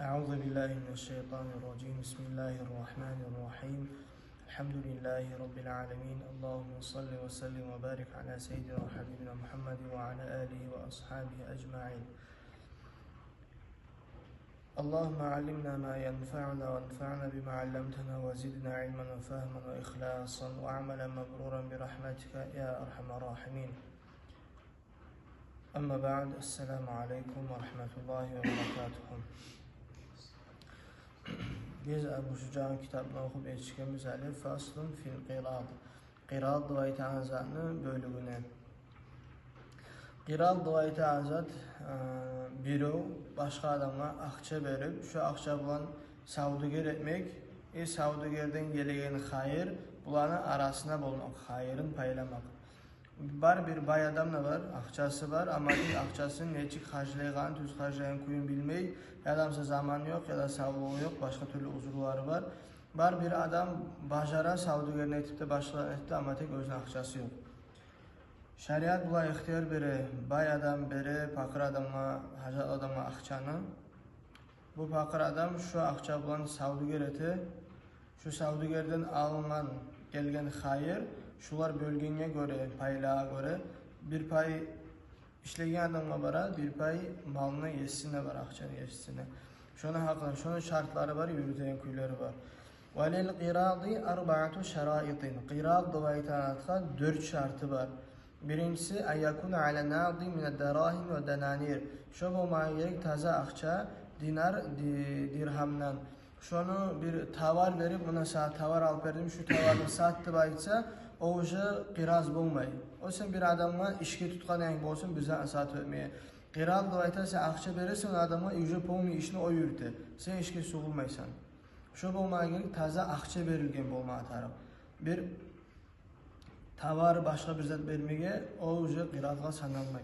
أعوذ بالله من الشيطان الرجيم بسم الله الرحمن الرحيم الحمد لله رب العالمين اللهم صل وسلم وبارك على سيدنا وحبيبنا محمد وعلى آله وأصحابه أجمعين اللهم علمنا ما ينفعنا وانفعنا بما علمتنا وزدنا علما وفهما وإخلاصا وعملا مبرورا برحمتك يا أرحم الراحمين أما بعد السلام عليكم ورحمة الله وبركاته. Biz Ebu Şüca'nın kitabını okuyup geçtiğimiz Ali Faslun fil qirad. Qirad duvayta azatının bölümüne. Qirad duvayta azat biri başka adama akça verip şu akça bulan savdugar etmek, savdugardan gelegen hayır bulanın arasına bulmak, hayırın paylamak. Bar bir bay adam da var, akçası var ama akçasını neçik harcayacağını, düz harcayacağını kuyun bilmeyi, adamsa zamanı yok ya da sağlığı yok, başka türlü uzurları var. Bar bir adam bacara savdugarını etip de başlarını etti ama tek özün akçası yok. Şeriat bula ihtiyar biri, bay adam biri, pakır adama, hacet adama akçanı. Bu pakır adam şu akça bulan savdugar eti, şu savdugardan alınan gelgen hayır, şular bölgene göre, paylığa göre bir pay işlegen adamla bara, bir pay malına yesine var, akçanın yesine. Şuna haklı, şunun şartları var, yürüteyen kuyuları var. وَلِلْ قِرَاضِ أَرْبَعَةُ شَرَائِطٍ Qirad duvaytanatka 4 şartı var. Birincisi اَيَّكُنَ عَلَى نَاضِ مِنَ الدَّرَاهِمِ وَدَنَانِيرِ Şu bulmaya gerek taze akça, dinar, dirhamdan. Şunu bir tavar verip, buna saat tavar alıp verdim, şu tavarını sattı bayitsa, o ucu qiraz bulmay. O sen bir adamla işki tutkan yangi olsun, bize saat vermeye. Qiraz duvayta sen akça verirsen adamla ucu polmi işini o yürütü. Sen işki soğulmaysan. Şu bulmaya gerek taze akça verilgen bulmaya taraf. Bir tavar başka bir zat vermeye, o ucu qirazga sanalmay.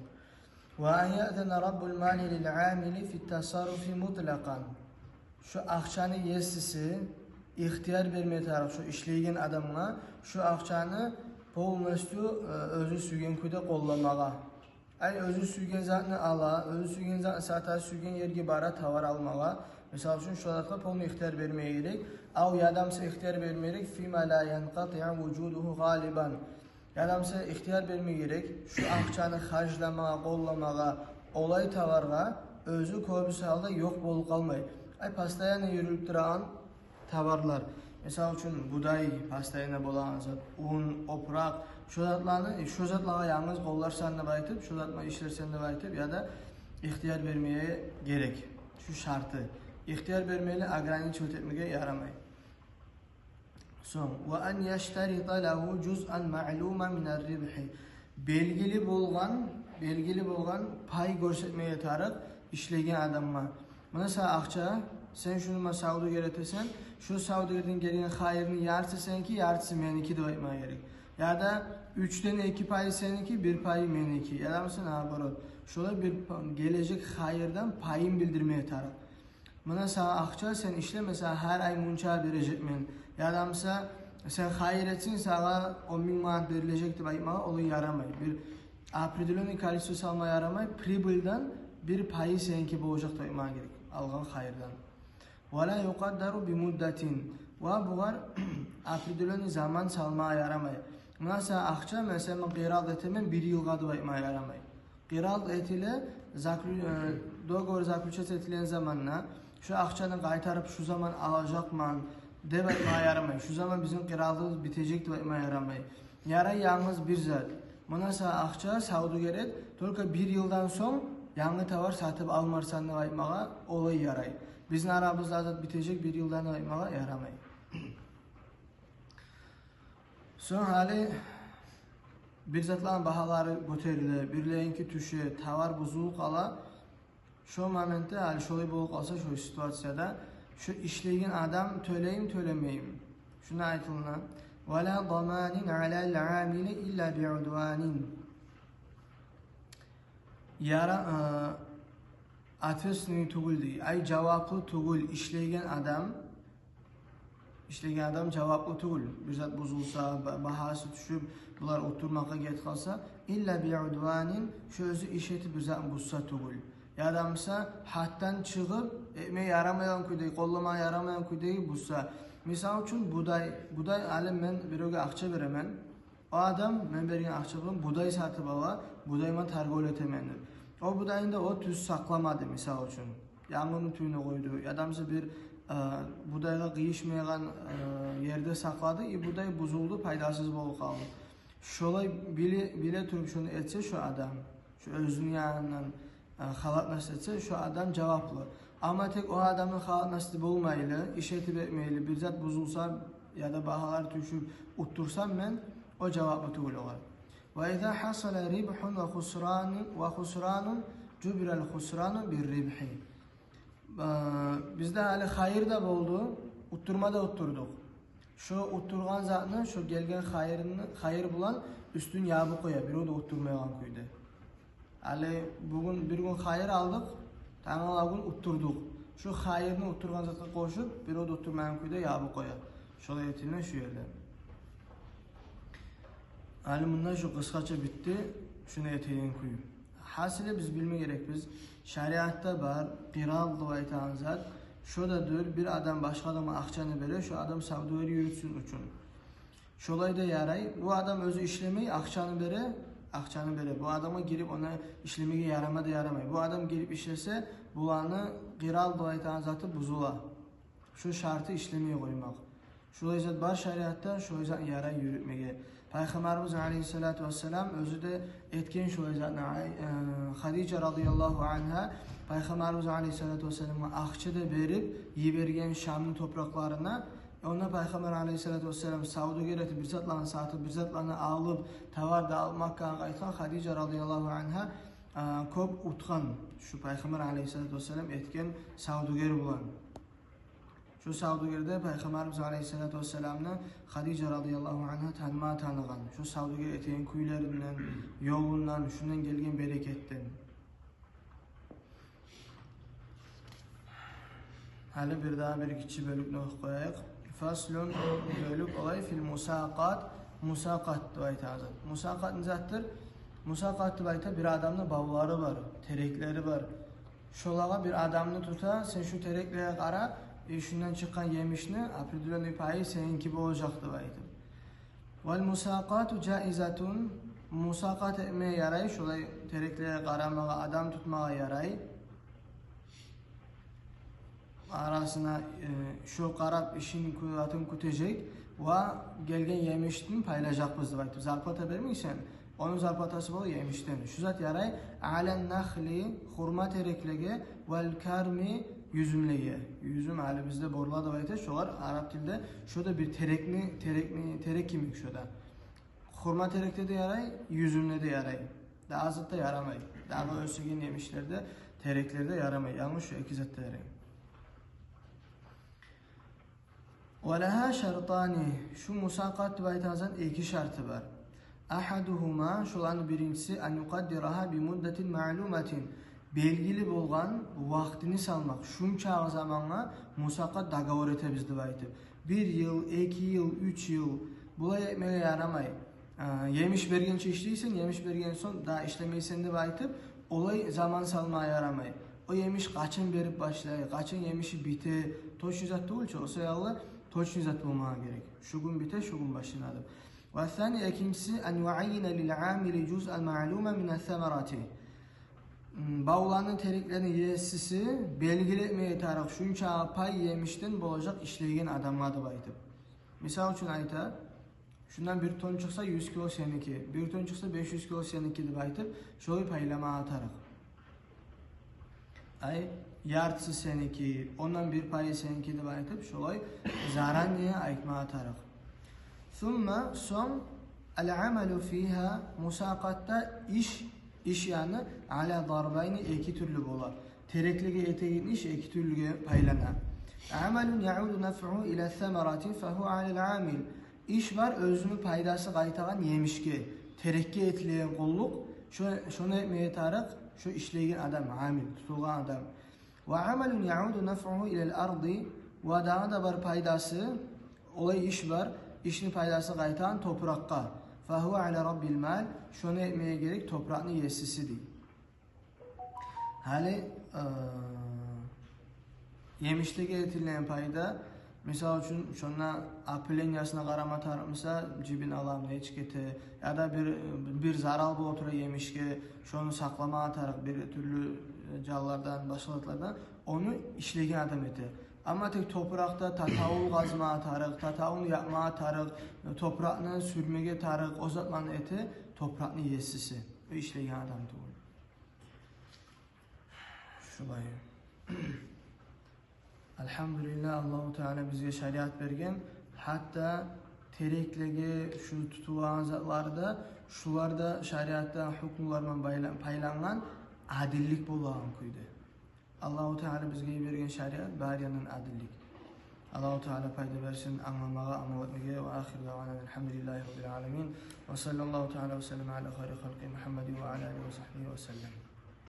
وَاَنْ يَأْذَنَ رَبُّ الْمَالِ لِلْعَامِلِ فِي التَّصَرُّفِ مُطْلَقًا Şu akçanı yesisi, ihtiyar vermeye taraf, şu işleygen adamla, şu akçanı polmestu özü sügen kuyda kollamağa. Ay özü sügen zatını ala, özü sügen zatını sata sügen yerge bara tavar almağa. Mesela şu şulatla polme ihtiyar vermeye gerek. Av yadamsa ihtiyar vermeye gerek. فِيمَا لَا يَنْقَطِعَ vücuduhu galiban Yadamsa ihtiyar vermeye gerek. Şu akçanı harclamağa, kollamağa, olay tavarga, özü koybusu halda yok bolup kalmay. Ay pastayana yürülüp duran tavarlar. Mesela üçün buday pastayana bolan zat, un, oprak, şu zatlarga yalnız kollar sanına baytıp, şu zatma işler sanına baytıp ya da ihtiyar vermeye gerek. Şu şartı. İhtiyar vermeyle agraniç ötetmeye yaramay. Son. وَاَنْ يَشْتَرِطَ لَهُ جُزْءًا مَعْلُومًا مِنَ الرِّبْحِ Belgili bolgan pay görsetmeye tarık işlegen adamma. Mesela akça, sen şunu savdu geretesen, şu savdugardan gelen hayırını yarısı seninki, yarısı meniki de etmeye gerek. Ya da 3'ten 2 payı seninki, 1 payı meniki. Ya da mesela abarot. Şöyle bir gelecek hayırdan payın bildirmeye tarık. Mesela akça sen işle mesela her ay munça verecek men. Ya da mesela sen hayır etsin sana 10.000 manat verilecekti bayıma, onu yaramay. Bir apridiloni kalisosu almaya yaramay, pribilden bir payı seninki boğacak da etmeye gerek. Algan hayırdan. وَلَا يُقَدَّرُ بِمُدَّةٍ Bu var apridiloni zaman salmaya yaramay. Mesela akça mesela qirad etimen 1 yılga da etmeye yaramay. Qirad etiyle dogovor zaključat etilen zamanla şu akçanı qaytarıp şu zaman alacakman deb etmeye yaramay. Şu zaman bizim qiradımız bitecek deb etmeye yaramay. Yara yalnız bir zat. Mesela akça savdugeret, tolka 1 yıldan son yangi tavar satıp almarsan da aytmağa olay yaray. Bizin aramızda zat bitecek 1 yıldan aytmağa yaramay. Son hali bir zatların bahaları göterildi, birlerinki tüşü, tavar buzulup kala, şu momente hali şöyle bulup kalsa şu situasyada, şu işleyen adam töleyim tölemeyim. Şuna aytılan, وَلَا ضَمَانٍ عَلَى الْعَامِلِ إِلَّا بِعُدْوَانٍ Yara atısını tuğul değil, ay cevaplı tuğul işleyen adam cevaplı tuğul. Bir zat bozulsa, bahası düşüp, bunlar oturmaka get kalsa, illa bi'udvanin şu özü işeti bir zat buzsa tuğul. Ya da mesela hattan çıkıp ekmeğe yaramayan kuydeyi, kollamaya yaramayan kuydeyi bulsa. Misal üçün buday alim men biroga akça veremen. O adam men bergen akça bilen buday satıp ala, budayma targol etemendir. O budayında o tüz saklamadı misal üçün. Yangının tüyünü koydu. Ya da mesela bir budayga kıyışmayan yerde sakladı, buday buzuldu, paydasız bolup kaldı. Şolay bile turup şunu etse şu adam, şu özünün yanından halat nasip etse şu adam cevaplı. Ama tek o adamın halat nasip olmayla, işetip etmeyli, bir zat buzulsa ya da bahalar düşüp uttursam ben o cevaplı tuğul olur. Ve izâ hasala ribhun ve husranun cübrel husranu bir ribhi. Bizde hali hayır da oldu, utturma da utturduk. Şu utturgan zatını, şu gelgen hayır bulan üstün yabı koya, bir o da utturmayan kuydu. Hali bugün bir gün hayır aldık, tamam gün utturduk. Şu hayırını utturgan zatına koşup, bir o da utturmayan kuydu yabı koya. Şöyle yetiline şu yerler. Hali bundan şu kıskaça bitti, şunu eteğin kuyu. Hasile biz bilme gerek biz. Şeriatta var, qiral dıvaytan zat. Şodadır, bir adam başka adama akçanı verir, şu adam savduveri yürütsün üçün. Şolay da yaray, bu adam özü işlemeyi akçanı verir. Bu adama girip ona işlemeye yaramadı yaramay. Bu adam girip işlese, bulanı qiral dıvaytan zatı buzula. Şu şartı işlemeye koymak. Şolay zat var şeriatta, şolay zat yaray yürütmeye. Peygamberimiz Aleyhisselatü Vesselam özü de etken şolay zatına Hadice radıyallahu anha Peygamberimiz Aleyhisselatü Vesselam'a akça da verip yibergen Şam'ın topraklarına ona Peygamber Aleyhisselatü Vesselam savdugereti bir zatlarını satıp bir zatlarını alıp tavar da almakka aytan Hadice radıyallahu anha kop utkan şu Peygamber Aleyhisselatü Vesselam etken savduger bulan. Şu savdugerde Peygamberimiz Aleyhisselatü Vesselam'la Hadice radıyallahu anha tanıgan. Şu savduger eteğin kuyularından, yolundan, şundan gelgen bereketten. Hali bir daha bir ikinci bölük nok koyayıq. Faslun bölük olay fil musaqat. Musaqat duvayta azad. Musaqat nizattır? Musaqat duvayta bir adamın bavları var, terekleri var. Şolağa bir adamını tuta, sen şu tereklere qara, şundan çıkan yemişini, apridülen payı senin gibi olacaktı duvayta. Vel musaqatu caizatun. Musaqat etmeye yaray, şolay tereklere qaramağa, adam tutmağa yaray. Arasına şu qarab işin kuyatın kutecek ve gelgen yemiştin paylaşacak biz duvayta. Zarpata vermeysen, onun zarpatası bol yemişten. Şu zat yaray, alen nahli, hurma tereklege, vel karmi, yüzümlege. Yüzüm hali bizde borla duvayta, şolar Arap dilde, şurada bir terek kimik şurada. Hurma terekte de yaray, yüzümle de yaray. Daha azıtta yaramay. Daha ölsegen yemişlerde, tereklerde yaramay. Yalnız şu iki zatta yaray. وَلَهَا شَرْطَانِ Şu musaqat baytazan iki şartı var. Ahaduhuma şulan birincisi en yuqaddiraha bi muddetin ma'lumatin. Belgili bolgan vaktini salmak. Şunça zamanla musaqat dagavor etebizdi baytı. 1 yıl, 2 yıl, 3 yıl bulay etmeye yaramay. Yemiş bergençe işleysen, yemiş bergen son daha işlemeysen de baytıp olay zaman salmaya yaramay. O yemiş kaçın berip başlay, kaçın yemişi bite, toş yüzat olça olsa yallah toç yüzat bulmaya gerek. Şu gün bite, şu gün başladı. Ve thani ikincisi en yuayyine lil amili cuz'an ma'lume min semerati. Bağlanın tereklerin yesisi belgili etmeye taraf şunça pay yemişten bolacak işleyen adamlardı baytıp. Misal için ayta, şundan bir ton çıksa 100 kilo seninki, bir ton çıksa 500 kilo seninki de baytıp şoyu paylama atarak. Ay yartısı seninki, ondan bir payı seninki de baytıp şolay zaran diye aytma atarak. Thumma son el-amelu fiha musaqatta iş yani ala darbayni iki türlü bolar. Tereklige eteğin iş iki türlüge paylana. Amelun ya'udu naf'u ila semerati fehu alel amil. İş var özünü paydası qaytagan yemişke. Terekki etleyen kolluk şunu etmeye tarak şu işleyen adam amil tutulgan adam. Ve amelun ya'udu naf'u ila al-ardi ve daha da var paydası olay iş var. İşini paydası qaytagan toprakka. Fehu ala rabbil mal. Şunu etmeye gerek toprağını yesisi değil. Hali yemişlik etilen payda misal üçün şonna apellenyasına qarama tarıqmısa cibin alam neç keti ya da bir zaral bu otura yemişke şonu saklama tarık bir türlü jallardan başkalardan onu işlegen adam eti. Ama tek toprakta tatavul gazma tarık, tatavul yapma tarık, toprağını sürmege tarık, o zaman eti toprağını yesisi. O işlegen adam değil. Şulay. Elhamdülillah Allahu Teala bizge şeriat bergen. Hatta tereklege şu tutulan zatlarda şularda şeriatta hukumlarla paylangan adillik bolan kuydu. Allahu Teala bizge bergen şeriat bariyanın adillik. Allahu Teala payda versin anlamağa, amal etmege ve ahir davana elhamdülillahi rabbil alamin ve sallallahu teala ve sellem ala hayri halqi Muhammedi ve ala alihi ve sahbihi ve sellem.